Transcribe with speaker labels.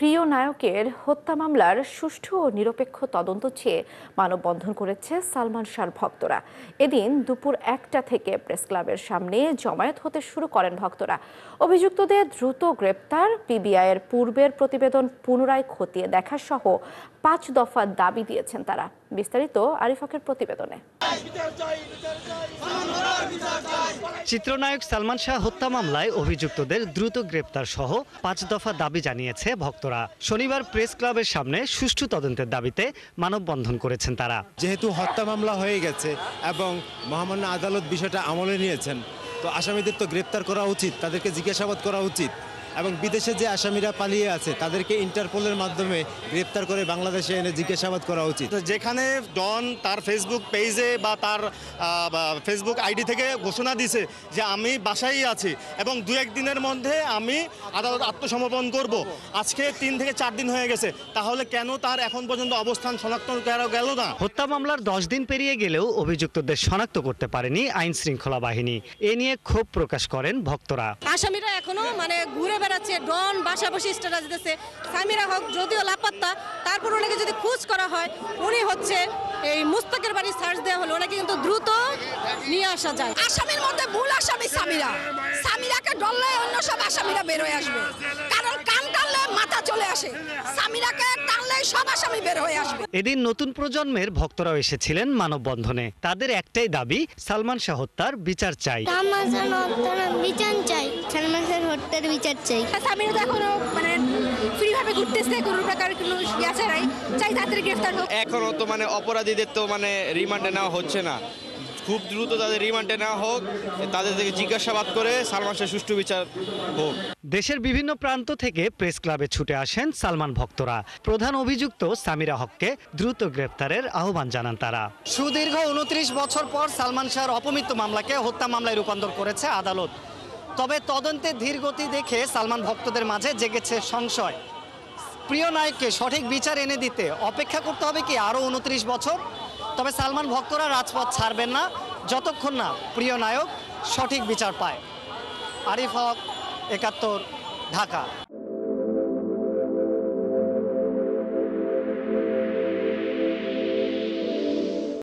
Speaker 1: প্রিয় নায়কের হত্যা মামলার সুষ্ঠু ও নিরপেক্ষ তদন্ত চেয়ে মানববন্ধন করেছে সালমান শাহর ভক্তরা। এদিন দুপুর 1টা থেকে প্রেস ক্লাবের সামনে জমায়েত হতে শুরু করেন ভক্তরা। অভিযুক্তদের দ্রুত গ্রেপ্তার, পিবিআইয়ের পূর্বের প্রতিবেদন পুনরায় খতিয়ে দেখা সহ 5 দফা দাবি দিয়েছেন তারা। বিস্তারিত আরিফাকের প্রতিবেদনে।
Speaker 2: চিত্রনায়ক সালমান শাহ হত্যা মামলায় অভিযুক্তদের দ্রুত গ্রেপ্তার সহ 5 দফা দাবি জানিয়েছে ভক্তরা। শনিবার প্রেস ক্লাবের সামনে সুষ্ঠু তদন্তের দাবিতে মানববন্ধন করেছেন তারা।
Speaker 3: যেহেতু হত্যা মামলা হয়ে গেছে এবং মহামান্য আদালত বিষয়টা আমলে নিয়েছেন, তো আসামিদের তো গ্রেপ্তার করা উচিত, তাদেরকে জিজ্ঞাসাবাদ করা উচিত এবং বিদেশে যে আসামিরা পালিয়ে আছে তাদেরকে ইন্টারপোলের মাধ্যমে গ্রেপ্তার করে বাংলাদেশে এনে জিজ্ঞাসাবাদ করা উচিত।
Speaker 4: যেখানে ডন তার ফেসবুক পেজে বা তার ফেসবুক আইডি থেকে ঘোষণা দিছে যে আমি বাসায় আছি এবং 2-1 দিনের মধ্যে আমি আদালত আত্মসমর্পণ করব, আজকে 3 থেকে 4 দিন হয়ে গেছে, তাহলে কেন তার এখন পর্যন্ত অবস্থান শনাক্ত করা গেল না?
Speaker 2: হত্যা মামলার 10 দিন পেরিয়ে গেলেও অভিযুক্তদের শনাক্ত করতে পারেনি আইন শৃঙ্খলা বাহিনী। এ নিয়ে ক্ষোভ প্রকাশ করেন ভক্তরা।
Speaker 5: আসামিরা এখনো ঘুরে বেড়াচ্ছে, ডন বাসাবাসী স্ট্যাটাস দিতেছে। সামিরা হক যদিও লাপাত্তা, তারপর ওনাকে যদি খোঁজ করা হয়, উনি হচ্ছে এই মুস্তাকের বাড়ি সার্চ দেওয়া হলো, ওনাকে কিন্তু দ্রুত নিয়ে আসা যায়।
Speaker 6: আসামির মধ্যে মূল আসামি সামিরাকে ধরলে অন্য সব আসামিরা বের হয়ে আসবে, কারণ কান টানলে মাথা চলে আসে, সামিরাকে টানলে সব আসামি বের হয়ে আসবে।
Speaker 2: এদিন নতুন প্রজন্মের ভক্তরাও এসেছিলেন মানববন্ধনে। তাদের একটাই দাবি, সালমান শাহ হত্যার বিচার চাই।
Speaker 5: সামিরা তো এখনো ফ্রিভাবে ঘুরতেছে, কোনো প্রকার কোনো ইয়াছাড়াই, চাই তাদের গ্রেফতার হোক।
Speaker 7: এখনো তো অপরাধীদের তো রিমান্ডে নেওয়া হচ্ছে না, খুব দ্রুত তাদের রিমান্ডে নেওয়া হোক, তাদের থেকে জিজ্ঞাসাবাদ করে সালমান শাহ সুষ্ঠু বিচার হোক।
Speaker 2: দেশের বিভিন্ন প্রান্ত থেকে প্রেস ক্লাবে ছুটে আসেন সালমান ভক্তরা। প্রধান অভিযুক্ত সামিরা হককে দ্রুত গ্রেপ্তারের আহ্বান জানান তারা। সুদীর্ঘ 29 বছর পর সালমান শাহর অপমৃত্যু মামলাকে হত্যা মামলায় রূপান্তর করেছে আদালত। তবে তদন্তের ধীর গতি দেখে সালমান ভক্তদের মাঝে জেগেছে সংশয়। প্রিয় নায়ককে সঠিক বিচার এনে দিতে অপেক্ষা করতে হবে কি আরও 29 বছর? তবে সালমান ভক্তরা রাজপথ ছাড়বেন না যতক্ষণ না প্রিয় নায়ক সঠিক বিচার পায়। আরিফ হক, 71, ঢাকা।